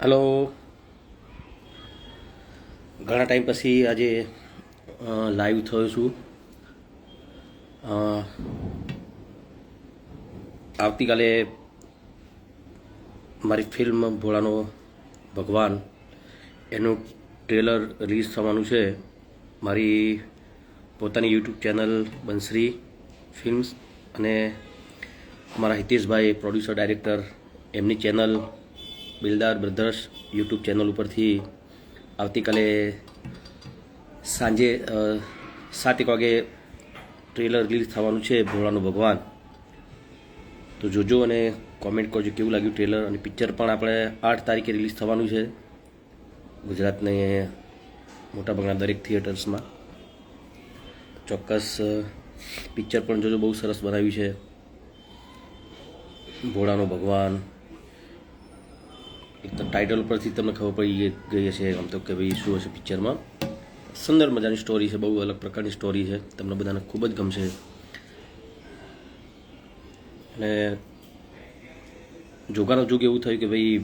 Hello. ઘણા time પછી આજે લાઈવ થયો છું. અ, આવતીકાલે મારી ફિલ્મ ભોળાનો ભગવાન એનું ટ્રેલર રિલીઝ થવાનું છે. મારી પોતાની યુટ્યુબ ચેનલ બંસરી ફિલ્મ્સ અને અમારા હિતેશભાઈ પ્રોડ્યુસર ડાયરેક્ટર એમની channel Bildar brothers YouTube channel ઉપરથી આવતીકાલે સાંજે 7 વાગે ટ્રેલર રિલીઝ થવાનું છે ભોળાનું ભગવાન. તો જોજો અને કોમેન્ટ કરજો કેવું લાગ્યું ટ્રેલર. અને પિક્ચર પણ આપણે 8 તારીખે રિલીઝ થવાનું છે ગુજરાતને મોટાભાગના દરેક થિયેટર્સમાં. ચોક્કસ પિક્ચર પણ જોજો, બહુ સરસ બનાવ્યું છે. ભોળાનો ભગવાન એક તો ટાઇટલ પરથી તમને ખબર પડી ગઈ હશે આમ તો કે ભાઈ શું હશે પિક્ચરમાં. સુંદર મજાની સ્ટોરી છે, બહુ અલગ પ્રકારની સ્ટોરી છે, તમને બધાને ખૂબ જ ગમશે. અને જોગાનો જોગ એવું થયું કે ભાઈ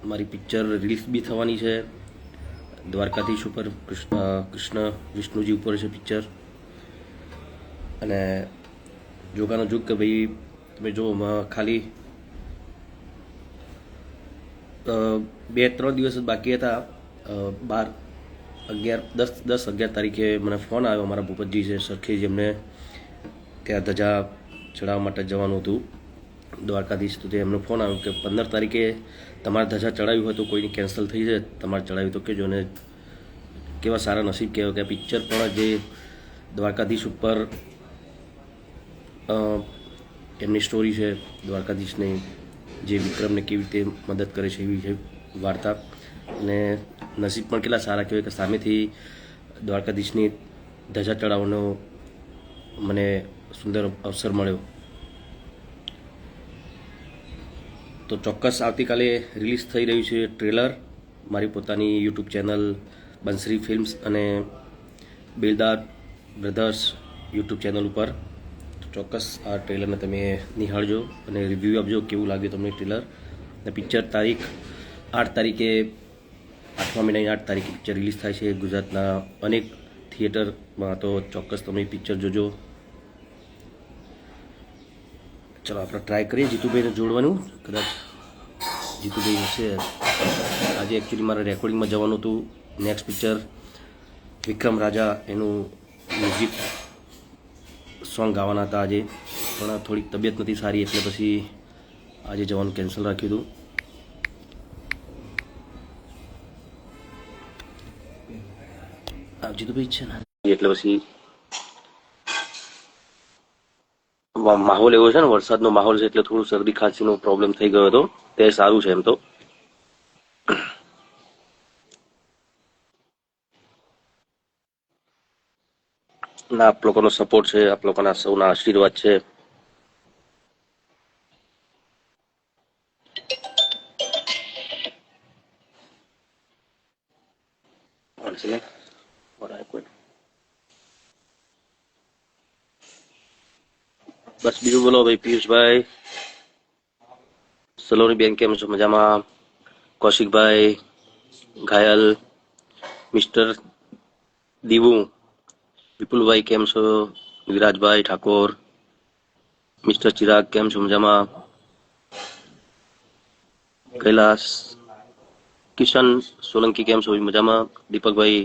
મારી પિક્ચર રિલીઝ બી થવાની છે. દ્વારકાધીશ ઉપર કૃષ્ણ વિષ્ણુજી ઉપર છે પિક્ચર. અને જોગાનો જોગ કે ભાઈ તમે જો ખાલી 2-3 દિવસ જ બાકી હતા. 10-11 તારીખે મને ફોન આવ્યો. મારા ભૂપતજી છે સરખેજ, એમને ત્યાં ધજા ચડાવવા માટે જવાનું હતું દ્વારકાધીશ. તો એમનો ફોન આવ્યો કે 15 તારીખે તમારે ધજા ચડાવ્યું હોય તો કોઈની કેન્સલ થઈ જાય, તમારે ચડાવ્યું તો કહેજો. ને કેવા સારા નસીબ કહેવાય કે પિક્ચર પણ જે દ્વારકાધીશ ઉપર એમની સ્ટોરી છે, દ્વારકાધીશની જે વિક્રમને કેવી રીતે મદદ કરે છે એવી છે વાર્તા. અને નસીબ પણ કેટલા સારા કહેવાય કે સામેથી દ્વારકાધીશની ધજા ચડાવવાનો મને સુંદર અવસર મળ્યો. તો ચોક્કસ આવતીકાલે રિલીઝ થઈ રહ્યું છે ટ્રેલર મારી પોતાની યુટ્યુબ ચેનલ બંસરી ફિલ્મ્સ અને બિલદાર બ્રધર્સ યુટ્યુબ ચેનલ ઉપર. ચોક્કસ આ ટ્રેલરને તમે નિહાળજો અને રિવ્યૂ આપજો કેવું લાગ્યું તમને ટ્રેલર. અને પિક્ચર તારીખ 8 તારીખે 8મા મહિનાની 8 તારીખે પિક્ચર રિલીઝ થાય છે ગુજરાતના અનેક થિયેટરમાં. તો ચોક્કસ તમે પિક્ચર જોજો. ચલો આપણે ટ્રાય કરીએ જીતુભાઈને જોડવાનું. કદાચ જીતુભાઈ હશે. આજે એકચ્યુઅલી મારે રેકોર્ડિંગમાં જવાનું હતું. નેક્સ્ટ પિક્ચર વિક્રમ રાજા એનું મ્યુઝિક સોંગ ગાવાના હતા આજે, પણ થોડીક તબિયત નથી સારી એટલે પછી આજે જવાનું કેન્સલ રાખ્યું હતું. જીતુભાઈ છે ને એટલે પછી માહોલ એવો છે ને, વરસાદનો માહોલ છે એટલે થોડું શરદી ખાંસીનો પ્રોબ્લેમ થઈ ગયો હતો. તે સારું છે એમ તો. ના, આપ લોકોનો સપોર્ટ છે, આપ લોકોના સૌના આશીર્વાદ છે. બસ બીજું બોલો ભાઈ. પિયુષભાઈ, સલોની બેન કેમ છો? મજામાં? કૌશિકભાઈ, ઘાયલ, મિસ્ટર દીવું, વિપુલભાઈ કેમ છો? વિરાજભાઈ ઠાકોર, મિસ્ટર ચિરાગ કેમ છો? મજામાં? કૈલાસ, કિશન સોલંકી કેમ છો? મજામાં? દીપકભાઈ,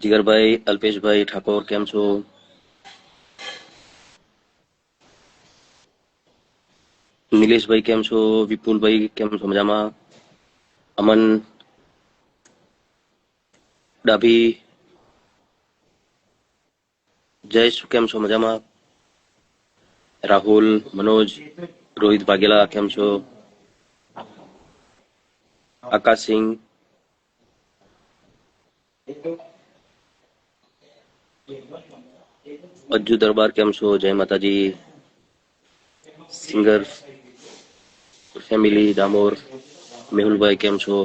જીગરભાઈ, અલ્પેશભાઈ ઠાકોર કેમ છો? નિલેશભાઈ કેમ છો? વિપુલભાઈ કેમ છો? મજામાં? અમન ડાભી, જયેશ કેમ છો? મજામાં? રાહુલ, મનોજ, રોહિત વાઘેલા કેમ છો? આકાશસિંહ, અજ્જુ દરબાર કેમ છો? જય માતાજી. સિંગર ફેમિલી ડામોર, મેહુલભાઈ કેમ છો?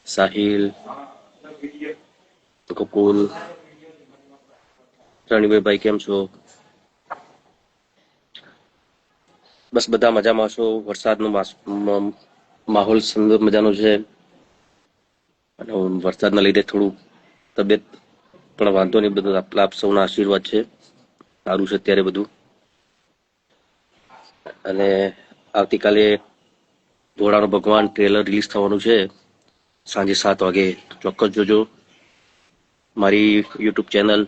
સાહિલ, કપૂલ, રણવીરભાઈ કેમ છો? બસ બધા મજામાં છો. વરસાદનો માહોલ સુંદર મજાનો છે અને વરસાદના લીધે થોડું તબિયત પણ વાંધો નહીં, બધું આપ સૌના આશીર્વાદ છે, સારું છે અત્યારે બધું. અને આવતીકાલે ભોળાનો ભગવાન ટ્રેલર રિલીઝ થવાનું છે સાંજે 7 વાગે. ચોક્કસ જોજો મારી યુટ્યુબ ચેનલ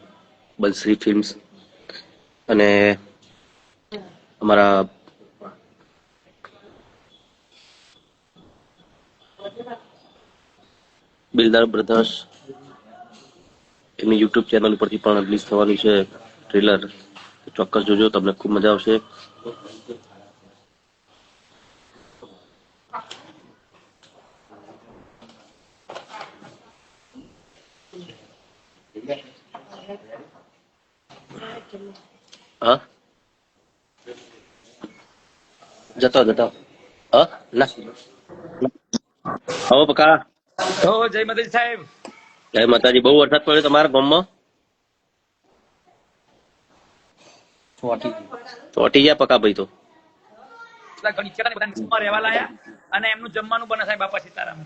બંસરી ફિલ્મ્સ અને અમારા બિલ્ડર બ્રધર્સ એમની યુટ્યુબ ચેનલ ઉપરથી પણ રિલીઝ થવાની છે ટ્રેલર. ચોક્કસ જોજો, તમને ખૂબ મજા આવશે. હા જતા હા ના હવે પકા. જય માતાજી સાહેબ. જય માતાજી. બહુ વરસાદ પડ્યો તમારા ગામમાં? ચોટી ગયા પકા ભાઈ તો. રહેવા લાયા અને એમનું જમવાનું બને સાહેબ બાપા સીતારામ.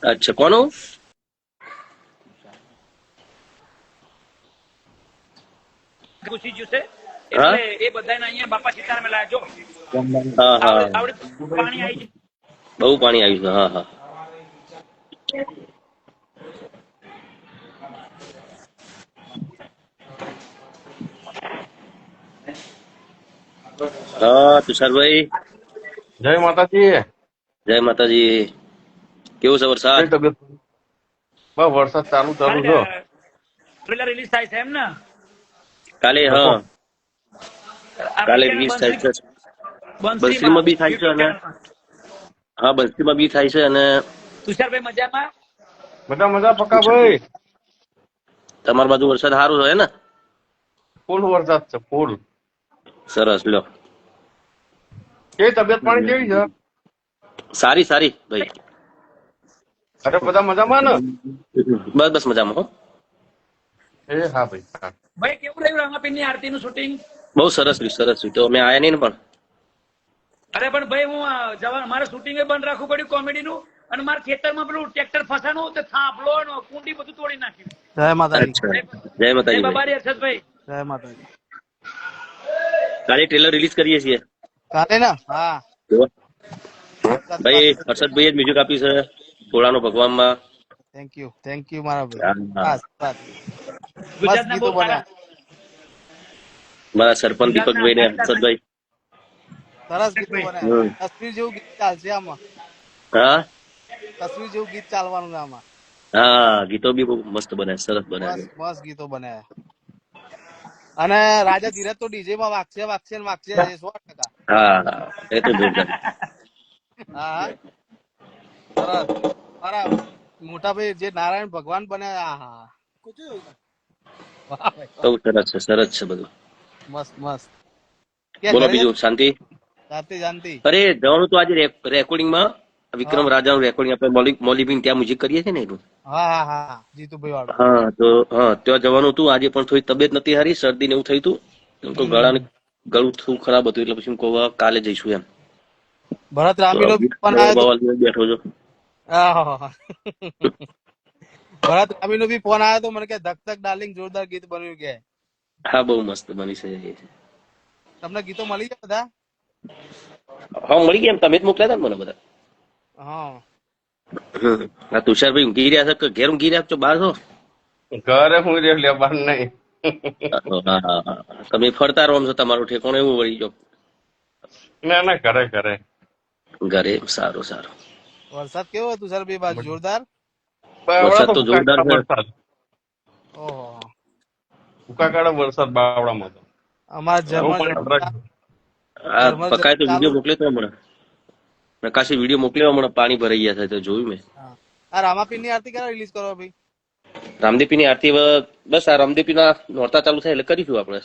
અચ્છા, કોનું? ઘૂસી ગયું છે એટલે એ બધાને અહીંયા બાપા સીતારામ લાયા. જો હા હા, આવડે પાણી આવી બહુ પાણી આવ્યું છે. હા હા હા તુષારભાઈ. જય માતાજી. જય માતાજી. કેવું છે વરસાદ? કઈ તબિયત? બસ વરસાદ ચાલુ છે. ટ્રેલર રિલીઝ થાય છે એમ ને? કાલે હા, કાલે રિલીઝ થાય છે. બંસરીમાં બી થાય છે અને હા બંસરીમાં બી થાય છે. અને તુષારભાઈ મજામાં? બધા મજા પક્કા ભાઈ. તમારી બાજુ વરસાદ સારો છે ને? ફૂલ વરસાદ છે, ફૂલ. સરસ લ્યો. કેવી તબિયત પાણી કેવી છે? સારી સારી ભાઈ. અરે બધા મજામાં ને? બસ બસ મજામાં હો. એ હા ભાઈ. ભાઈ કેવું રહ્યું રામાપીરની આરતીનું શૂટિંગ? બહુ સરસ રહ્યું, સરસ રહ્યું. તો અમે આયા નહીં ને પણ. અરે પણ ભાઈ હું જવા મારે શૂટિંગ બંધ રાખવું પડ્યું કોમેડીનું, અને મારા ખેતરમાં પેલું ટ્રેક્ટર ફસાણું તો થાંભલો કુંડી બધું તોડી નાખ્યું. જય માતાજી. અચ્છા, જય માતાજી ભાઈ. બાબારી હર્ષદભાઈ. જય માતાજી. કાલે ટ્રેલર રિલીઝ કરીએ છીએ કાલે ને? હા ભાઈ. હર્ષદભાઈ જ મ્યુઝિક આપ્યું છે ભોળાનો ભગવાનમાં. થેન્ક યુ મારા ભાઈ. બસ બસ મસ્ત ગુજરાતના બહુ ગીતો બન્યા. મારા સરપંચ દીપકભાઈ ને હર્ષદભાઈ. સરસ ગીતો બન્યા. તસવીર જેવું ગીત ચાલશે આમાં. હા તસવીર જેવું ગીત ચાલવાનું છે આમાં. હા, ગીતો બી બહુ મસ્ત બને, સરસ બને. મસ્ત ગીતો બન્યા. અને રાજા ધીરજ તો ડીજે માં વાગશે વાગશે ને વાગશે 100%. હા એ તો જોરદાર. હા હા સરસ. મારા મોટા ભાઈ જે નારાયણ ભગવાન બન્યા. હા બહુ સરસ છે, સરસ છે બધું. મસ્ત મસ્ત. બોલો બીજું શાંતિ? શાંતિ. અરે જવાનું તો આજે રેકોર્ડિંગમાં. વિક્રમ રાજાનું રેકોર્ડિંગ આપણે મોલીબીન ત્યાં મ્યુઝિક કરીએ છીએ ને એનું. હા જીતુભાઈ વાળું. હા તો હા ત્યાં જવાનું હતું. આજે પણ થોડી તબિયત નથી સારી, શરદી ને એવું થયું હતું. એમ તો ગળું થોડું ખરાબ હતું એટલે પછી કહું કાલે જઈશું એમ. ભરત રામી નો ફોન આવ્યો હતો. બેઠો છો. ભરત રામી નો બી ફોન આવ્યો હતો મને કે ધક ધક ડાર્લિંગ જોરદાર ગીત બન્યું કે. હા બહુ મસ્ત બની છે. તમને ગીતો મળી ગયા બધા? હા મળી ગયા. તમે જ મોકલ્યા હતા ને મને બધા. હા આ તુષારભાઈ ઊંઘી રહ્યા છે કે ઘેર ઊંઘી રહ્યા છો? બહાર છો? ઘરે હું લે બાર નહીં. તમે ફરતા રહો છો, તમારું ઠેકાણું એવું વળી જો. ના ઘરે ઘરે. ઘરે. સારું સારું. વરસાદ કેવો હતું સર? બે બાજુ જોરદાર વરસાદ તો જોરદાર છે. ઓહો ઉકાકાળા વરસાદ બાવડામાં હતો. અમારા જર્મન પકાય તો વિડીયો મોકલ્યો તો હમણાં. પ્રકાશી વિડીયો મોકલ્યો હમણાં. પાણી ભરાઈ ગયા છે તો જોયું મેં. આ રામાપીર ની આરતી ક્યારે રિલીઝ કરો ભાઈ? રામદેપી ની આરતી બસ આ રામદેપી ના નોરતા ચાલુ થાય એટલે કરીશું આપણે.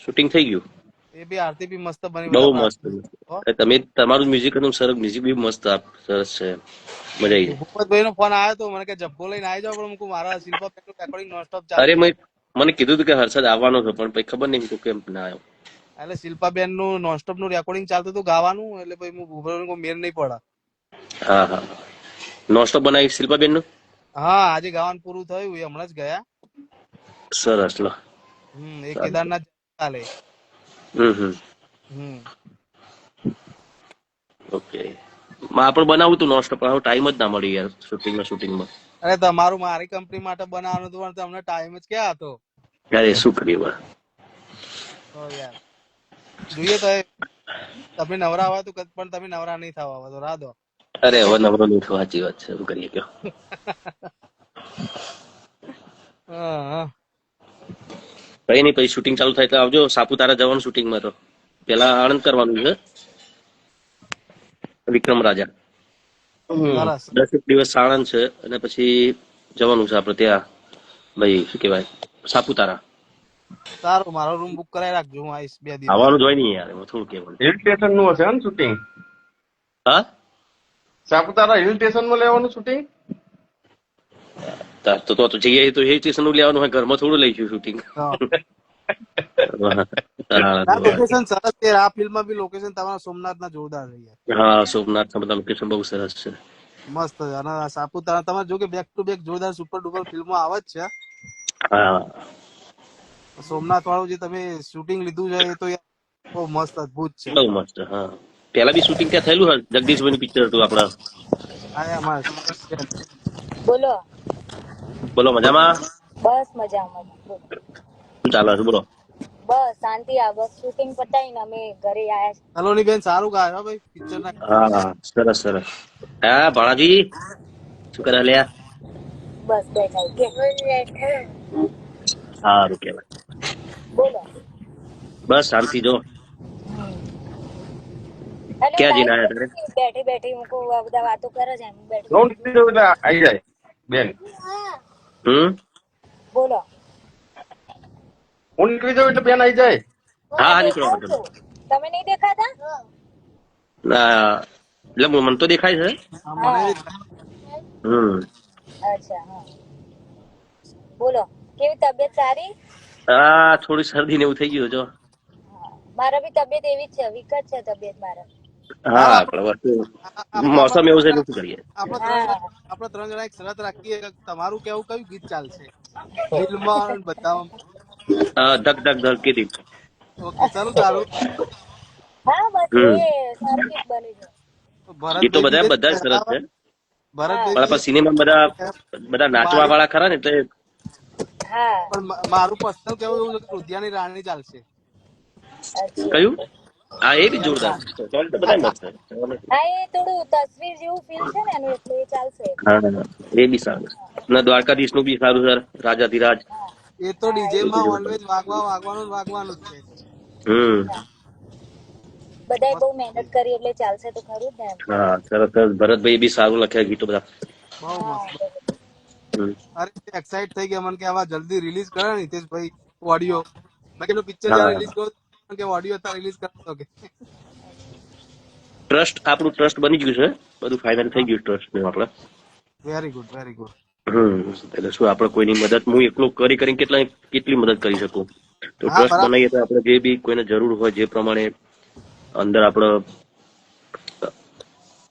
શૂટિંગ થઈ ગયું. એ બી આરતી બી મસ્ત બની. બહુ મસ્ત. તમે તમારું મ્યુઝિક હતું સરસ. મ્યુઝિક બી મસ્ત સરસ છે. મજા આવી જાય. ભૂપતભાઈ નો ફોન આવ્યો તો મને કે જબ્બો લઈને આવી જાવ, પણ મારા શિલ્પા રેકોર્ડિંગ નોન સ્ટોપ ચાલુ. અરે મને કીધું હતું કે હર્ષદ આવવાનો છે પણ પછી ખબર નહીં કેમ ના આવ્યો. એટલે શિલ્પાબેન નું નોનસ્ટોપ નું રેકોર્ડિંગ ચાલતું હતું ગાવાનું, એટલે પછી હું ભૂભરવાનો મેર નહીં પડે. હા હા, નોસ્ટોપ બનાવી શિલ્પાબેન નું. હા, આજે ગાવાનું પૂરું થયું, એ હમણાં જ ગયા. સરસ લો. એ કેદારનાથ ચાલે. હમ. ઓકે, આપણે બનાવું તું નોસ્ટોપ, પણ ટાઈમ જ ના મળી યાર શૂટિંગમાં. અરે તમારું મારી કંપની માટે બનાવવાનું હતું, પણ તમને ટાઈમ જ ક્યાં હતો. અરે શું કરીએ તો યાર જોઈએ તો તમે નવરા હોય તો પણ તમે નવરા નહીં થવા હોય તો રાહ દો. અરે હવે નવરો નહીં થયો, સાચી વાત છે, શું કરીએ કયો. હા. કઈ નહીં, પછી શૂટિંગ ચાલુ થાય તો આવજો સાપુતારા જવાનું શૂટિંગમાં. તો પેલા આણંદ કરવાનું છે વિક્રમ રાજા. સરસ. 10 દિવસ આણંદ છે અને પછી જવાનું છે આપણે ત્યાં, ભાઈ શું કહેવાય, સાપુતારા. સારું, મારો રૂમ બુક કરાવી રાખજો, હું આવીશ 2 દિવસ. આવવાનું જ હોય નહીં યાર, એમાં થોડું કહેવાનું. હિલ સ્ટેશન નું હશે ને શૂટિંગ? હા, સાપુતારા હિલ સ્ટેશન માં લેવાનું શૂટિંગ? તો જઈએ તો હિલ સ્ટેશન નું લેવાનું હોય, ઘરમાં થોડું લઈશું શૂટિંગ. લોકેશન સરસ છે આ ફિલ્મમાં બી. લોકેશન તમારા સોમનાથ ના જોરદાર છે યાર. હા, સોમનાથ બધા લોકેશન બહુ સરસ છે. મસ્ત છે. અને સાપુતારા તમારે જો કે બેક ટુ બેક જોરદાર સુપર ડુપર ફિલ્મો આવે જ છે. હા, સોમનાથ વાળું જે તમે શૂટિંગ લીધું છે એ તો યાર બહુ મસ્ત અદભુત છે. બહુ મસ્ત. હા, પેલા બી શૂટિંગ ત્યાં થયેલું હોય, જગદીશભાઈ નું પિક્ચર હતું આપડા. હા, અમારે બોલો. બોલો, મજામાં? બસ મજામાં. બોલો. શું ચાલે છે બોલો? બસ શાંતિ. આ બસ શૂટિંગ પતાવીને અમે ઘરે આયા છે. સલોની બેન સારું ગાય ભાઈ પિક્ચર ના. હા, સરસ સરસ. હા, ભાણાજી શું કરે લ્યા? બસ બેઠા કે સારું કેવાય. બોલો. બસ શાંતિ. જો અને ક્યાં જઈને લાઈન આવ્યા તારે? બેઠી બેઠી હું કહું આ બધા વાતો કરે છે એમ બેઠી લોન બેઠી. લીધો એટલે આવી જાય બેન. બોલો. હું નીકળી જાઉં એટલે બેન આવી જાય. હા, હા, નીકળો દેખાવ તમે. છું. તમે નહીં દેખાતા? એટલે મને તો દેખાય છે. મને અચ્છા. હા, બોલો. કેવી તબિયત? સારી? હા, થોડી શરદી ને એવું થઈ ગયું જો. મારા બી તબિયત એવી જ છે, વીક જ છે તબિયત મારા. હા, આપણે વસ્તુ મોસમ એવું છે એટલે શું કરીએ. આપણે 3 જણા એક શરત રાખીએ કે તમારું કેવું કયું ગીત ચાલશે દિલમાં બધા. ધક ધક ધડકી દી. ઓકે, ચાલુ. હા, બસ એ સારું ગીત બની છે. ગીતો ભરતભાઈ બધા બી બધા સરસ છે, હા. પણ ભરતભાઈ સિનેમા બધા નાચવા વાળા ખરા ને એટલે. હા. પણ મારું પર્સનલ કેવું એવું છે કે રુધિયાની રાણી ચાલશે. અચ્છા. કયું? હા, એ બી જોરદાર છે. તો બધા મસ્ત છે. હા, એ થોડું તસવીર જેવું ફીલ છે ને એનું, એટલે એ ચાલશે. હા, એ બી સારું છે. અને દ્વારકાધીશ નું બી સારું સર, રાજાધિરાજ. એ તો હા, ડીજે એ માં ઓલવેઝ વાગવાનું જ છે. બધાએ બહુ મહેનત કરી એટલે ચાલશે તો ખરું જ ને એમ. હા, સરસ સરસ. ભરતભાઈ બી સારું લખ્યા ગીતો બધા. બહુ મસ્ત. હમ. અરે એક્સાઇટ થઈ ગયા મને કે આવા જલ્દી રિલીઝ કરે ને હિતેશભાઈ ઓડિયો. મેં કીધું પિક્ચર જયારે હા, રિલીઝ કર્યું કે ઓડિયો અત્યારે રિલીઝ કરતો કે. આપણું ટ્રસ્ટ બની ગયું છે, બધું ફાઇનલ થઈ ગયું ટ્રસ્ટ નું આપણે. Very good, very good. એટલે શું આપણે કોઈની મદદ, હું એકલો કરીને કેટલી મદદ કરી શકું. તો હા, ટ્રસ્ટ બરાબર. બનાવીએ તો આપણે જે બી કોઈને જરૂર હોય જે પ્રમાણે અંદર આપણે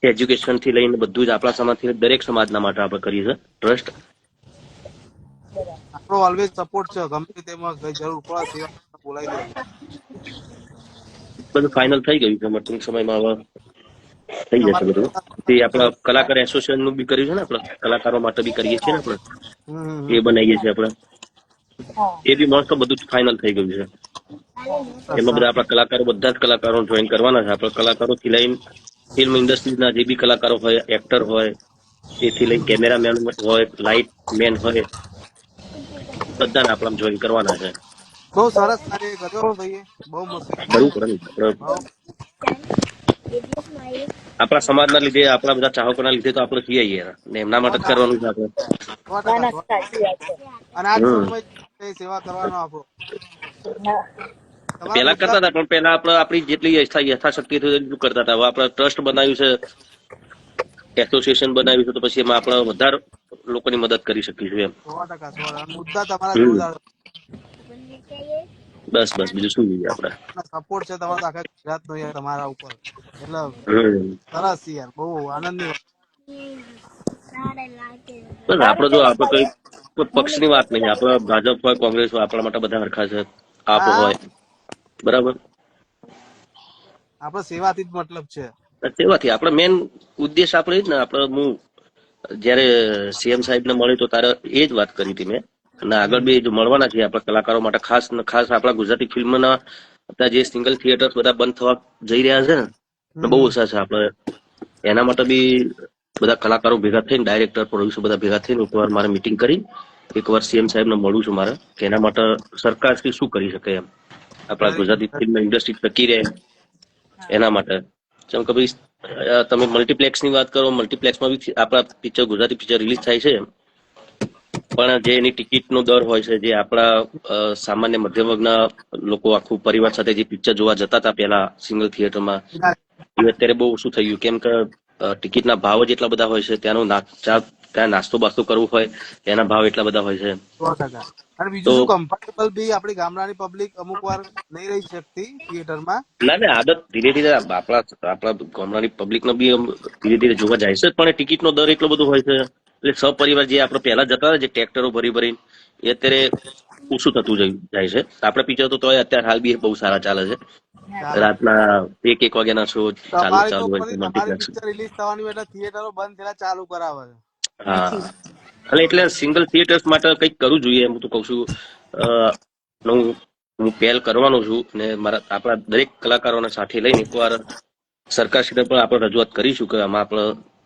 એજ્યુકેશન થી લઈને બધું જ આપણા સમાજથી દરેક સમાજના માટે આપણે કરીએ છીએ ટ્રસ્ટ. આપણો ઓલવેઝ સપોર્ટ છે, ગમે તેમાં કઈ જરૂર પડે સેવા બોલાવી દેજો. બધું ફાઇનલ થઈ ગયું છે, ટૂંક સમયમાં હવે થઈ જશે બધું. તે આપણા કલાકાર એસોસિએશન નું બી કર્યું છે ને, આપણે કલાકારો માટે બી કરીએ છીએ ને આપણે, એ બનાવીએ છીએ આપણે. હા. એ બી મસ્ત બધું ફાઇનલ થઈ ગયું છે. એમાં બધા આપણા કલાકારો, બધા જ કલાકારો જોઈન કરવાના છે. આપણા કલાકારોથી લઈને ફિલ્મ ઇન્ડસ્ટ્રીના જે બી કલાકારો હોય, એક્ટર હોય, એથી લઈને કેમેરામેન હોય, લાઇટ મેન હોય, બધાને આપણે જોઈન કરવાના છે. બહુ સરસ કાર્ય કર્યો ભાઈ, બહુ મસ્ત. કરવું પડે ને આપણા સમાજના લીધે, આપણા બધા ચાહકોના લીધે તો આપણે છીએ ને, એમના માટે જ કરવાનું છે આપણે. 100%. સાચી વાત છે. અને આ જ સમય સેવા કરવાનો આપણો. હા. તમારા પેલા મુદ્દા કરતા હતા, પણ પેલા આપણે આપણી જેટલી યથાશક્તિ હતી એટલું કરતા હતા. હવે આપણે ટ્રસ્ટ બનાવ્યું છે, એસોસિએશન બનાવ્યું છે, તો પછી એમાં આપણે વધારે લોકોની મદદ કરી શકીશું એમ. 100%. મુદ્દા તમારા હમ જોરદાર. બસ બસ બીજું શું જોઈએ આપણે. સપોર્ટ છે તમારો આખા ગુજરાતનો યાર તમારા ઉપર, એટલે હમ સરસ યાર, બહુ આનંદની વાત. બસ સારું આપડે છે જો ને આપડે ભલે. કોઈ હું પક્ષની વાત નીકળું છું નહીં, લગી આપડે જાઉં. ભાજપ હોય કોંગ્રેસ હોય આપણા માટે બધા હરખા છે. આપ હા હોય બરાબર. આપડે સેવાથી જ મતલબ છે. તેવાથી આપડે મેન ઉદ્દેશ આપડે જ ને આપડે હું જયારે સીએમ સાહેબ ને મળ્યું તો તારે એ જ વાત કરી હતી મેં, અને આગળ બી જો મળવાના છીએ આપણા કલાકારો માટે ખાસ ને ખાસ આપણા ગુજરાતી ફિલ્મના અત્યારે જે સિંગલ થિયેટર્સ બધા બંધ થવા જઈ રહ્યા છે ને બહુ ઓછા છે આપણે એના માટે બી બધા કલાકારો ભેગા થઈને ડાયરેક્ટર પ્રોડ્યુસર બધા ભેગા થઈને એકવાર મારે મીટિંગ કરી એકવાર સીએમ સાહેબને મળું છું મારે કે એના માટે સરકાર શું કરી શકે એમ આપણા very Gujarati good. Film industry ટકી રહે એના માટે. જેમ કે ભાઈ તમે મલ્ટીપ્લેક્સની વાત કરો, મલ્ટીપ્લેક્સમાં બી આપણા પિક્ચર ગુજરાતી પિક્ચર રિલીઝ થાય છે પણ જે એની ટિકિટનો દર હોય છે, જે આપણા સામાન્ય મધ્યમ વર્ગના લોકો આખું પરિવાર સાથે જે પિક્ચર જોવા જતા હતા પહેલા સિંગલ થિયેટરમાં એ અત્યારે બહુ ઓછું થઈ ગયું. કેમ કે ટિકિટના ભાવ જ એટલા બધા હોય છે, ત્યાં નાસ્તો બાસ્તો કરવું હોય એના ભાવ એટલા બધા હોય છે. 100%. અને તો બીજું શું, કમ્ફર્ટેબલ બી આપણી ગામડાની પબ્લિક અમુક વાર નહીં રહી શકતી થિયેટરમાં. ના ના આદત ધીરે ધીરે આપણા ગામડાની પબ્લિક નો બી ધીરે ધીરે જોવા જાય છે, પણ ટિકિટનો દર એટલો બધો હોય છે એટલે સપરિવાર જે આપણે પહેલા જતા હતા જે ટ્રેક્ટરો ભરી ભરીને એ અત્યારે ઓછું થતું જાય છે. આપણે પિક્ચર તો અત્યારે હાલ બી બહુ સારા ચાલે છે. ચાલે. રાતના એક વાગ્યાના શો ચાલુ તમારી તો ચાલુ હોય છે ઉપરથી તમારી મલ્ટીપ્લેક્સ. પિક્ચર રિલીઝ થવાની હોય એટલે થિયેટરો બંધ થયેલા ચાલુ કરાવે છે. હા એટલે સિંગલ થિયેટર્સ માટે કંઈક કરવું જોઈએ હું તો કઉ છું. અ, હું પહેલ કરવાનો છું ને મારા આપણા દરેક કલાકારોને સાથે લઈને એકવાર સરકારશ્રીને પણ આપણે રજૂઆત કરીશું કે આમાં આપણે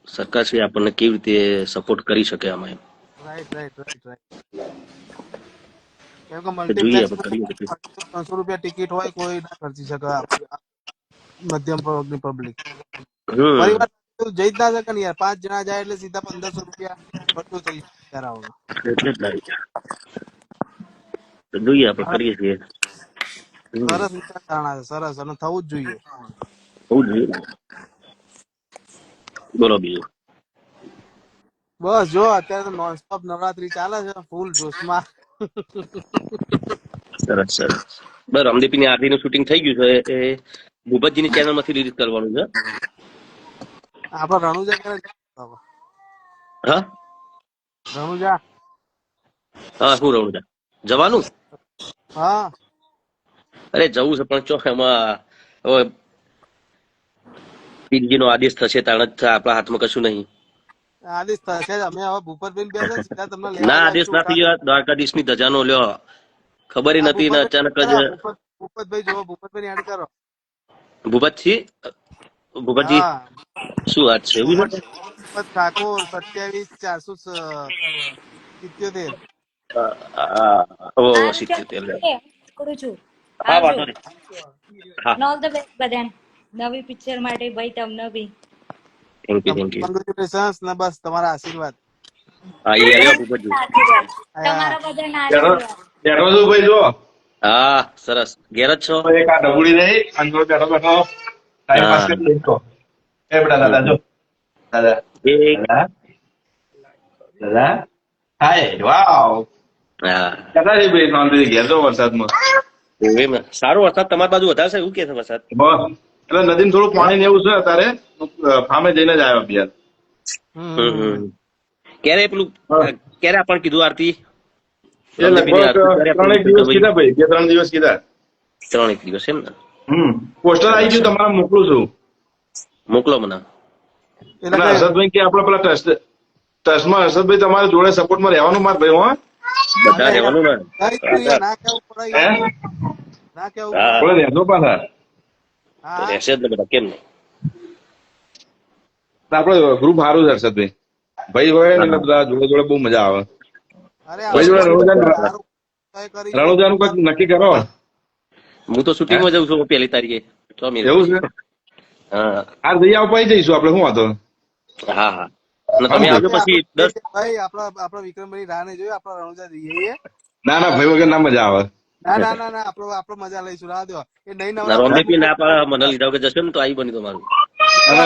સરકારશ્રી આપણને કેવી રીતે સપોર્ટ કરી શકે આમાં એમ. Right right right right. કેમ કે તો જોઈએ મલ્ટીપ્લેક્સ આપણે કરીએ તો. 300 રૂપિયા ટિકિટ હોય, કોઈ ના ખર્ચી શકે આપણી મધ્યમ વર્ગની પબ્લિક. હમ પરિવાર જઈ જ ના શકે ને યાર, 5 જણા જાય એટલે સીધા 1500 રૂપિયા ખર્ચો થઈ જાય. એટલે જ લાગે. તો જોઈએ આપણે કરીએ છીએ. સરસ વિચારધારણા છે, સરસ, અને થવું જ જોઈએ. બહુ જોઈએ ને. બોલો બીજું. બસ જો અત્યારે તો નોનસ્ટોપ નવરાત્રી ચાલે છે, ફૂલ જોશમાં. સરસ સરસ. બસ રામદીપની આરતીનું શૂટિંગ થઈ ગયું છે, એ ભૂપતજીની ચેનલમાંથી રિલીઝ કરવાનું છે. આપડે રણુજા ક્યારે જવાનું? હા રણુજા. હા શું રહું છે જવાનું? હા અરે જવું છે પણ ચો એમાં હવે પીરજીનો આદેશ થશે તાણ જ આપણા હાથમાં કશું નહીં. આદેશ થશે જ. અમે હવે ભૂપતભાઈ બેસે ને સીધા તમને લેવા ના આદેશ જઈશું. ના થઈ ગયો દ્વારકાધીશની ધજાનો લ્યો ખબર આ નથી ને ભૂપતભાઈ અચાનક જ કરો, ભૂપતભાઈ જોવો, ભૂપતભાઈ એડ કરો. ભૂપતજી ભૂપતજી હા શું વાત છે એવું છે? ભૂપત ઠાકોર 27 477. ઓ સારું ચાલ 77 લે. કે હું નીકળું છું. હા આવજો. વાંધો નહીં. હા ઓલ ધ બેસ્ટ બધાને નવી પિક્ચર માટે ભાઈ તમને બી. Thank you. કોંગ્રેચ્યુલેશન્સ ને બસ તમારા આશીર્વાદ. હા એ તમારા આર્યો ભૂપતજી. બધાના આશીર્વાદ. હા તમારા બધાના બેઠો આશીર્વાદ. બેઠો છું ભાઈ જો. હા સરસ ઘેર જ છો? એક આ ઢબુડી રહી અને જો બેઠો બેઠો ટાઈમ પાસ હા કરી લઈશ તો. એ બેટા દાદા જો. હમ. દાદા એક દાદા દાદા હાય વાવ. હા દાદા રે ભાઈ શાંતિથી ઘેર જો વરસાદમાં. એવું એમ ને. સારો વરસાદ તમારી બાજુ વધારે છે એવું કે છે વરસાદ? બસ એટલે નદીમાં થોડું પાણી ને એવું છે અત્યારે. ફામે જઈને જ આવ્યો બિયાર. હમ. ક્યારે પેલું હા. ક્યારે આપણને કીધું આરતી એ રમદેપીની લગભગ આરતી ક્યારે આપણે 3 કીધું કે દિવસ ભાઈ કીધા ભાઈ, 2-3 દિવસ કીધા. 3 દિવસ એમ ને. પોસ્ટર આવી સરસ ગયું, સરસ તમારે મોકલું છું. મોકલો મને. એટલે અને કે હર્ષદભાઈ કે આપડે પેલા ટ્રસ્ટમાં હર્ષદભાઈ તમારે જોડે સપોર્ટમાં રહેવાનું મારે ભાઈ. હો બધા અરે યાર રહેવાનું ને કઈ યાર ના કેવું પડે હે યાર, ના કેવું પડે. હા આપણે રહેજો પાછા. તો હા રહેશે જ ને બધા કેમ નહીં. આપડે ગ્રુપ સારું છે હર્ષદભાઈ. ભાઈ હોય ને એટલે હા બધા જોડે જોડે બહુ મજા આવે. અરે ભાઈ બસ આવશે જોડે બસ બધા રણુજા સારું તય કરીશું. રણુજાનું કંઈક નક્કી કરો. હું તો હે શૂટિંગમાં જઉં છું 1 તારીખે 6 એવું છે? હા આ જઈ આવ જઈશું આપડે, શું વાંધો? હા હા અને હા ને તમે ભાઈ? આવજો પછી 10 ભાઈ આપડા વિક્રમભાઈ રાહ નહીં જોઈ, આપડા રણુજા જઈએ. ના ના ભાઈ વગર ના મજા આવે. ના ના ના ના આપડે મજા લઈશું, રાહ દો. એ નહીં ના નવરા પડે રોમદેપી ના પાડે મને ભૂપત. લીધા વગર જશે ને તો આવી બની તમારું. અને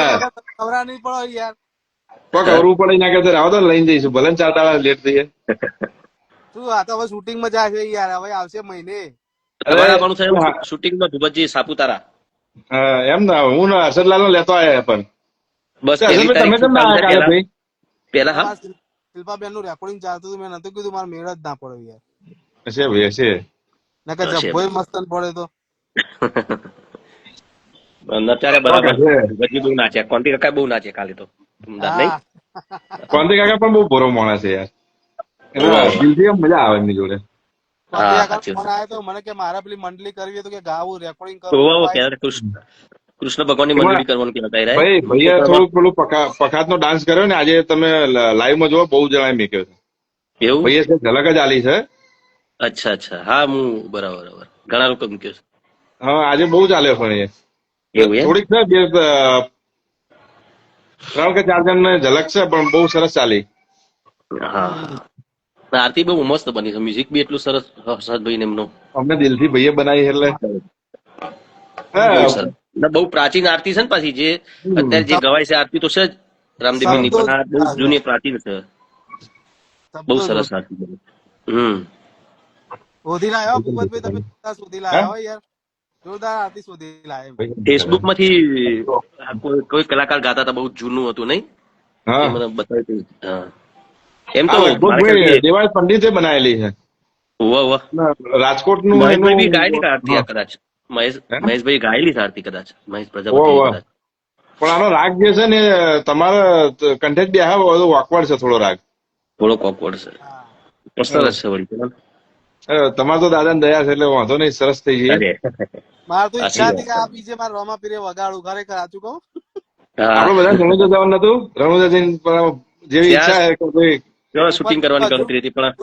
નવરા નહીં પડો યાર. કોક હા અવરું પડે ના કે આવો તો લઈને જઈશું, ભલે ને 4 દાડા લેટ થઈએ. શું આ તો હવે શૂટિંગમાં જાય છે યાર, હવે આવશે મહિને. તમારે આવવાનું છે હા. શૂટિંગમાં ભૂપતજી સાપુતારા. એમ ને હું ને હર્ષદલાલ લેતો આયા પણ બસ તે પહેલી હર્ષદભાઈ તમે તારીખ કેમ ના આયા કાલે ભાઈ? પહેલા હા. શિલ્પાબેન નું રેકોર્ડિંગ ચાલતું હતું, મેં નતું કીધું મારે મેળ જ ના પડ્યો યાર. હશે ભાઈ હશે. નકર હશે. જબ્બોય મસ્તન પડે તો. અત્યારે બરાબર ભૂપતજી બહુ નાચ્યા, કોન્ટી કાકા બહુ નાચ્યા કાલે તો અમદાવાદ નહીં. હા ક્રાંતિ કાકા પણ બહુ ભરો માણસ છે યાર. એના દિલથી આમ મજા આવે એમની જોડે. કોન્ટી હા, કાકાનો સાચી ફોન વાત. આવ્યો તો મને કે મારે પેલી મંડળી કરવી હોય તો કે ગાવું રેકોર્ડિંગ તો કરવું વાહ, ભાઈ. ક્યારે કૃષ્ણ ભગવાનની એમાં મંડળી કરવાનું કહેતા રહ્યા. ભાઈ ભૈયા થોડું પેલું પખાત નો ડાન્સ કર્યો ને આજે તમે લાઈવ માં જોવો બહુ જણાએ મેક્યો છે. એવું? ભૈયા છે ઝલક જ આલી છે. અચ્છા અચ્છા, હા હું બરાબર ઘણા લોકો મૂક્યો છે. હા આજે બહુ ચાલ્યો પણ એ એવું એમ? થોડીક છે બે 3 કે 4 જણ ને ઝલક છે પણ બહુ સરસ ચાલી. હા, આરતી બહુ મસ્ત બની છે, મ્યુઝિક બી એટલું સરસ હર્ષદભાઈ ને એમનું. અમને દિલથી ભૈયા બનાવી એટલે બહુ હા. સરસ. ને બહુ પ્રાચીન આરતી છે ને પાછી, જે અત્યારે જે ગવાય છે આરતી તો છે જ રામદેવની, શબ્દો પણ આ બહુ જોરદાર છે. જૂની પ્રાચીન છે. બહુ શબ્દો સરસ જોરદાર. આરતી બની. હમ. શોધી લાયો ભૂપતભાઈ, તમે જોરદાર શોધી લાયા હો યાર. જોરદાર આરતી શોધી લાયા એમ. ફેસબુક માંથી કોઈ કલાકાર ગાતા હતા, બહુ જૂનું હતું નહીં, એ હા મને બતાવ્યું. હા, એમ આ તો લગભગ મારા ભાઈ ખ્યાલથી દેવાય પંડિતે બનાવેલી છે. વાહ વાહ. રાજકોટ નું મહેશભાઈ એનું બી ગાયેલી આરતી હા આ કદાચ. હે? મહેશભાઈ ગાયેલી છે આરતી કદાચ, મહેશ ઓહ પ્રજાપતિ વાહ. કદાચ. પણ આનો રાગ જે છે ને તમારા કન્ટેન્ટ બે હા ઓકવર્ડ છે થોડો રાગ. થોડો ઓકવર્ડ છે, હા પણ સરસ છે વળી. તમારે તો દાદા ને દયા છે એટલે વાંધો નહીં સરસ થઈ જઈએ. અરે મારે તો ઈચ્છા આશીર્વાદ. હતી કે આ બીજે મારે રોમાપીરે વગાડું, ખરેખર સાચું કહું. હા, આપડે બધા રણુજા જવાનું નતું રણુજા જઈને પણ જેવી ઈચ્છા ત્યાં છે કે ભાઈ શૂટિંગ કરવાની ગણતરી હતી પણ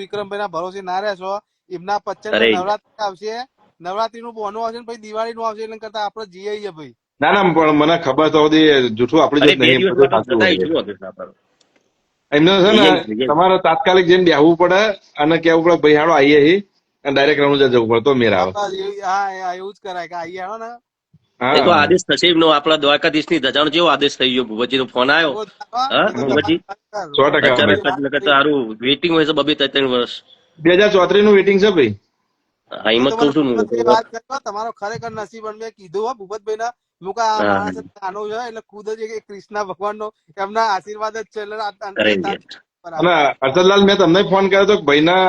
વિક્રમભાઈ ના ભરોસે ના રહેશો. એમના પચ્ચન અરે નવરાત્રી આવશે, નવરાત્રી નું બોનું આવશે ને પછી દિવાળી નું આવશે, એટલે કરતા આપડે જઈએ ભાઈ. ના ના પણ મને ખબર તો હતી જૂઠું આપડી અરે જોડે 2 નહીં દિવસ બધું માટે સાચું જતા હોય છે. શું હતું આપણે? એમને છે ને જઈએ. તમારે તાત્કાલિક જઈને બેહવું પડે અને કેવું પડે ભાઈ હાડો આવીએ હી અને ડાયરેક્ટ રણુજા જવું પડે તો મેર આવે. હા એવું જ કરાય કે આઈએ હો ને. એ તો હા આદેશ થશે એમનો, આપણા દ્વારકાધીશ ની ધજાનો જેવો આદેશ થઈ ગયો. ભૂપતજી નો ફોન આવ્યો. હા એ તો ભૂપતજી સો ટકા અચાનક ભાઈ. જ નકર તો સારું વેઇટિંગ હોય છે 2-3 વર્ષ. 2034 નું વેટિંગ છે ભાઈ. હા, એ એમ જ તો કઉ મને છું હું. ભૂપતભાઈ વાત કરી, તમારો ખરેખર નસીબ. અને મેં કીધું હો ભૂપતભાઈ ના, મુકા આ હા, માણસ નાનો છે એટલે ખુદ જ એક કૃષ્ણ ભગવાન નો એમના આશીર્વાદ જ છે, એટલે કરે એ છે. અને બરાબર. હર્ષદલાલ મેં તમને ફોન કર્યો હતો કે ભાઈના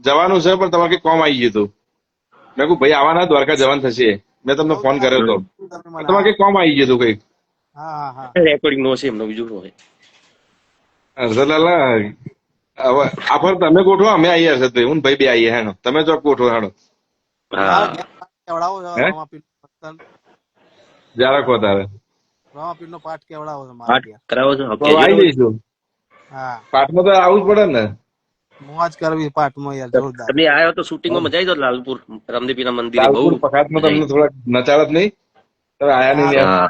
જવાનું છે પણ તમારે કઈ કોમ આવી ગયું હતું. મેં કહ્યું ભાઈ આવવાના દ્વારકા જવાનું થશે. મેં તમને ફોન કર્યો હતો તમે મને તમારે કઈ કોમ આવી ગયું હતું કઈક. હા હા રેકોર્ડિંગ નો છે એમનો, બીજું શું હોય. હર્ષદલાલ હવે આફર તમે ગોઠવો અમે આવીએ હર્ષદભાઈ હું ને ભાઈ બે આવીએ હેનો તમે ચોક ગોઠવો હેડો. મારે હા, ઘેર કેવડાવો છે હે રોમાપીર જરા કહો તારે રોમાપીર નો પાઠ કેવડાવો છે મારે પાઠ ઘેર. કરાવો છો? તો કેજો ને આવી વળી. જઈશું. હા પાઠમાં તો આવવું જ પડે ને. મોજ કરવી પાઠમાં યાર જોરદાર. તમે આવ્યો તો શૂટિંગમાં મજા આવી જાય. લાલપુર રામદેવીના મંદિરે બહુ લાલપુર પખાતમાં મજા તમને આવી. થોડાક નચાડત નહીં તમે આયા નહીં યાર. હા.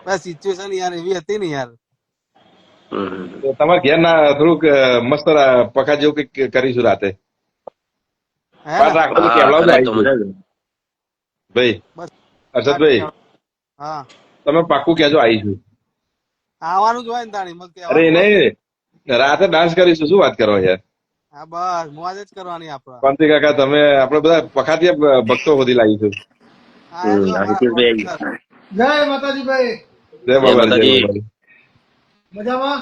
બસ સિચ્યુએશન યાર એવી હતી ને યાર. હમ. તો તમારે ઘેર ના થોડુંક મસ્ત પખાત જેવું કઈક કરીશું રાતે. હે ને પાઠ રાખો તો હા, કેવડાવજો કદાચ તો આવી મજા ગયું આવી. ભાઈ. બસ પાઠ હર્ષદભાઈ હા તમે પાક્કું કહેજો આવીશું. આવવાનું જ હોય ને તાણી મત અરે કહેવાનું હોય. નહીં રાતે ડાન્સ કરીશું શું વાત કરો યાર. હા બસ મોજ જ કરવાની આપડે. પાંતિ કાકા તમે આપડે બધા પખાતીય ભક્તો સુધી લાવીશું. હા એ જો આ અમારા હિતેશભાઈ આવી પ્રોડ્યુસર. જય માતાજી ભાઈ. જય ગયા. જય બાબા જય માતાજી. બાબા. મજામાં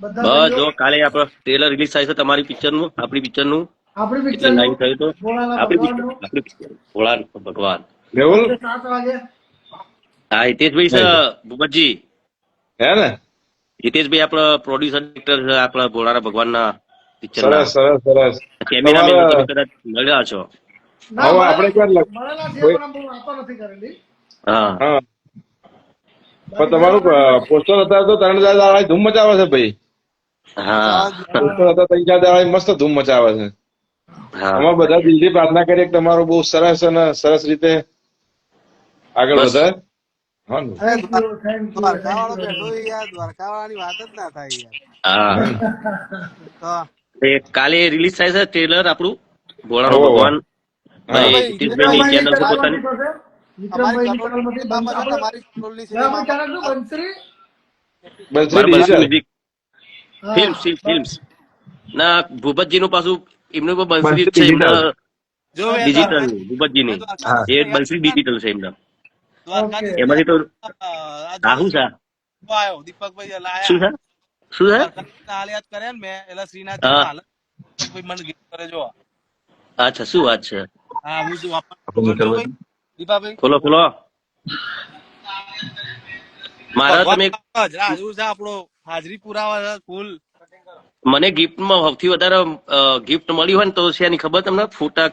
બધા બસ ભાઈઓ. જો કાલે આપડે ટ્રેલર રિલીઝ થાય છે તમારી પિક્ચર નું, આપણી પિક્ચર નું. આપણી એટલે પિક્ચર નું લાઈવ થયું તો ભોળાના આપણી પિક્ચર, ભગવાનનું આપણી પિક્ચર ભોળા ભગવાન. મેહુલ સાંજે 7 વાગે. હા, હિતેશભાઈ છે ભૂપતજી. હે ને હિતેશભાઈ આપણા પ્રોડ્યુસર ડિરેક્ટર છે આપણા ભોળાના ભગવાનના પિક્ચર ના. સરસ સરસ સરસ. કેમેરામેન તમારે તમે કદાચ મળ્યા છો. ના હવે આપણે ક્યાં મળેલા છે કોઈ પણ બહુ વાતો નથી કરેલી. હા. હા પણ બાકી જય તમારું માતાજી ભાઈ. પોસ્ટર હતા તો 3,000 દાડા ધૂમ મચાવે છે ભાઈ. હા. પોસ્ટર હતા 3,000 દાડા મસ્ત ધૂમ મચાવે છે. હા, અમે બધા દિલથી પ્રાર્થના કરીએ કે તમારું બહુ સરસ અને સરસ રીતે આગળ બસ વધે. હા ને thank you thank you Dwarka thank વાળો યુ બેઠો હોય યાર, દ્વારકા વાળાની વાત જ ના થાય યાર. હા. તો એ કાલે રિલીઝ થાય છે ટ્રેલર આપણું ભોળાનો હોવે, હોવે. ભગવાન. હા ભાઈ હિતેશભાઈની વિક્રમભાઈની ચેનલ છે ચેનલ પોતાની. માંથી થશે. અમારી વિક્રમભાઈની કરોડ ચેનલ માંથી સિનેમામાં છે, આપણે તમારી કરોડની આપણી સિનેમામાં ચેનલ શું બંસરી. બંસરી મારા બંસી ડિજિટલ. મ્યુઝિક હા ફિલ્મ્સ ના ભૂપતજી નું પાછું એમનું પણ બંસરી જ બંસરી છે ડિજિટલ. એમના. જો મેં ડિજિટલ દ્વારકા- ભૂપતજીની મેં દ્વારકા એ બંસરી ડિજિટલ છે એમના દ્વારકાધીશ એમાંથી તો આ શું છે આવ્યો દીપકભાઈ શું લાયા છે શું છે દ્વારકાધીશના હાલ યાદ કર્યા ને મેં એટલે શ્રીનાથજી હા. હાલ દીપકભાઈ મને ગીત કરે જો અચ્છા શું વાત છે હા હું શું વાપરજો ભાઈ દીપાભાઈ ખોલો ખોલો મારા તમે ભગવાન જ રાજુ છે આપણો હાજરી પુરાવા છે ફૂલ મને ગિફ્ટમાં સૌથી વધારે ગિફ્ટ મળી હોય ને તો છે એની ખબર તમને ફોટા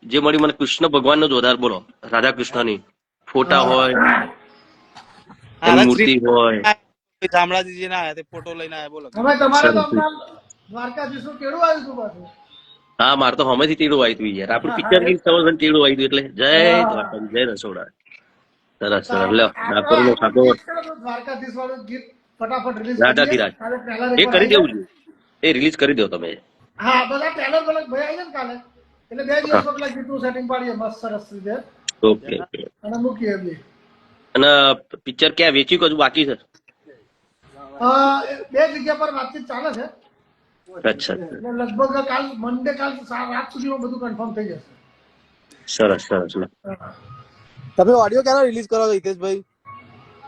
જે મળી મને કૃષ્ણ ભગવાન નો જ વધારે બોલો રાધા કૃષ્ણની ફોટા હોય એની મૂર્તિ હોય શામળાજી ના આયા તે ફોટો લઈને આયા બોલો હવે તમારે તો હમણાં દ્વારકાધીશનું કેળું આવ્યું હતું પાછું હા મારે તો હમેથી ટેડું આવ્યું હતું યાર આપણું પિક્ચર રિલીઝ થવાનું ટેડું આવ્યું હતું એટલે જય દ્વારકા જય રસોડા સરસ સરસ લ્યો ડાકોર નો ખાતો દ્વારકાધીશ વાળું ગીત ફટાફટ રિલીઝ રાજાધિરાજ એ કરી દેવું જોઈએ એ રિલીઝ કરી દો તમે હા બધા ટ્રેલર પેલા ભાઈ આવી ને કાલે એટલે 2 દિવસમાં પેલા ગીતનું સેટિંગ પાડીએ મસ્ત સરસ રીતે ઓકે ઓકે અને મૂકીએ બી અને પિક્ચર ક્યાં વેચ્યું કે હજુ બાકી છે 2 જગ્યા પર વાતચીત ચાલે છે અચ્છા એટલે લગભગ કાલ મંડે કાલ રાત સુધીમાં બધું કન્ફર્મ થઈ જશે સરસ સરસ લો તમે ઓડિયો ક્યારે રિલીઝ કરો છો હિતેશભાઈ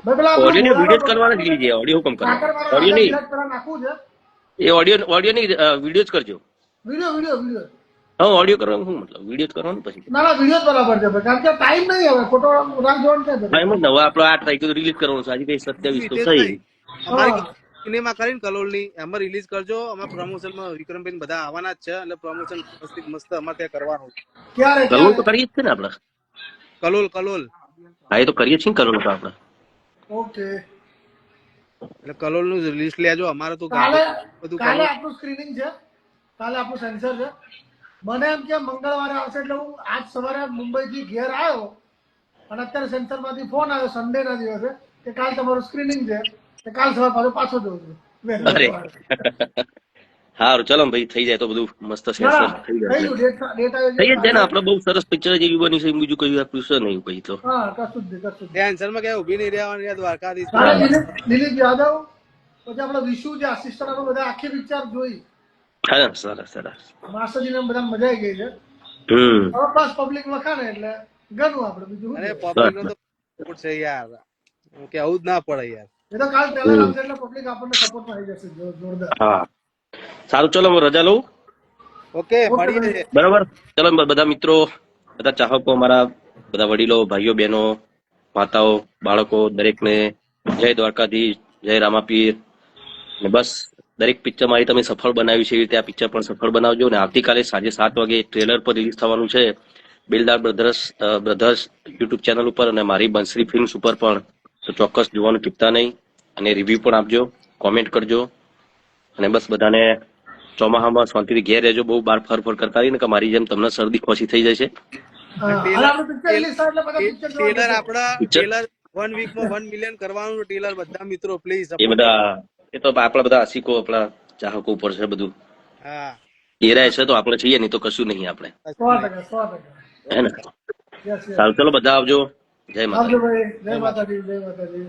ભાઈ પેલા ઓડિયો ની વિડીયો કરવાના જ લીધી ઓડિયો હુકમ કરવાનો ઓડિયો નહીં નાખવું છે એ ઓડિયો નહીં વિડીયો જ કરજો વિડીયો હા ઓડિયો કરવાનું શું મતલબ વિડીયો જ કરવાનું પછી ના વિડીયો બરાબર છે ભાઈ કારણ કે ટાઈમ નહીં હવે ફોટો રાખ જોવાનું છે એમ જ નવા આપણો આ ટ્રાય કર્યું રિલીઝ કરવાનું છે આજે કઈ 27 તો થઈ અમારી સિનેમા કરીને કલોલની એમાં રિલીઝ કરજો અમારા પ્રમોશનમાં વિક્રમભાઈ બધા આવવાના જ છે એટલે પ્રમોશન વ્યવસ્થિત મસ્ત અમારે ત્યાં કરવાનું છે ક્યારે કલોલ તો કરીએ જ છે ને આપણે કલોલ હા એ તો કરીએ છીએ ને કલોલ તો આપણે ઓકે એટલે કલોલ નું લિસ્ટ લેજો અમારે તો કાલે બધું કાલે આપણું સ્ક્રીનિંગ છે કાલે આપણું સેન્સર છે મને એમ કે મંગળવારે આવશે એટલે હું આજ સવારે મુંબઈ થી ઘેર આવ્યો અને અત્યારે સેન્સર માંથી ફોન આવ્યો સન્ડે ના દિવસે કે કાલ તમારું સ્ક્રીનિંગ છે કે કાલ સવારે પાછો જવું છું અરે સારું ચલો ને ભાઈ થઈ જાય તો બધું મસ્ત સેન્સર થઈ જાય થઈ જ જાય ને આપણે બહુ સરસ પિક્ચર જેવી બની છે બીજું કઈ આપ્યું છે નહીં કઈ તો હા કશું જ નહીં ટેન્શન માં ક્યાં ઉભી નહીં રહેવાની દ્વારકાધીશ દિલીપ યાદવ પછી આપડે વિશુ જે આસિસ્ટન્ટ આપણે બધા આખી પિક્ચર જોઈ હા સરસ સરસ માસ્ટરજીને બધા મજા આવી ગઈ છે હમ હવે બસ પબ્લિક વખાણે એટલે ગણું આપણે બીજું અરે શું પબ્લિક નો તો સપોર્ટ છે યાર કે આવું જ ના પડે યાર એ તો કાલ ટ્રેલર આવશે એટલે પબ્લિક આપણને સપોર્ટમાં આવી જશે જોરદાર હા સારું ચલો હું રજા લઉં ઓકે મળીએ બરાબર ચલો બધા મિત્રો બધા ચાહકો અમારા બધા વડીલો ભાઈઓ બહેનો માતાઓ બાળકો દરેકને જય દ્વારકાધીશ જય રામાપીર ને બસ દરેક પિક્ચરમાં તમે સફળ બનાવ્યું છે એવી રીતે આ પિક્ચર પણ સફળ બનાવજો અને આવતીકાલે સાંજે 7 વાગે ટ્રેલર પર રિલીઝ થવાનું છે બેલદાર બ્રધર્સ યુટ્યુબ ચેનલ ઉપર અને મારી બંસરી ફિલ્મ્સ ઉપર પણ તો ચોક્કસ જોવાનું ચૂકતા નહીં અને રિવ્યુ પણ આપજો કોમેન્ટ કરજો અને બસ બધાને ચોમાસામાં શાંતિથી ઘેર રહેજો બહુ બહાર ફર કરતા રહીને કે મારી જેમ તમને શરદી ખોસી થઈ જશે ટેલર આપડા ટેલર 1 વીકમાં 1 મિલિયન કરવાનું ટેલર બધા મિત્રો પ્લીઝ એ બધા એ તો આપણા બધા આશિકો આપણા ચાહકો ઉપર છે બધું હા એ રહે છે તો આપણે છીએ નહીં તો કશું નહીં આપણે 100% હે ને Yes, yes. સારું ચલો બધા આવજો જય માતા આવજો ભાઈ જય માતાજી જય માતાજી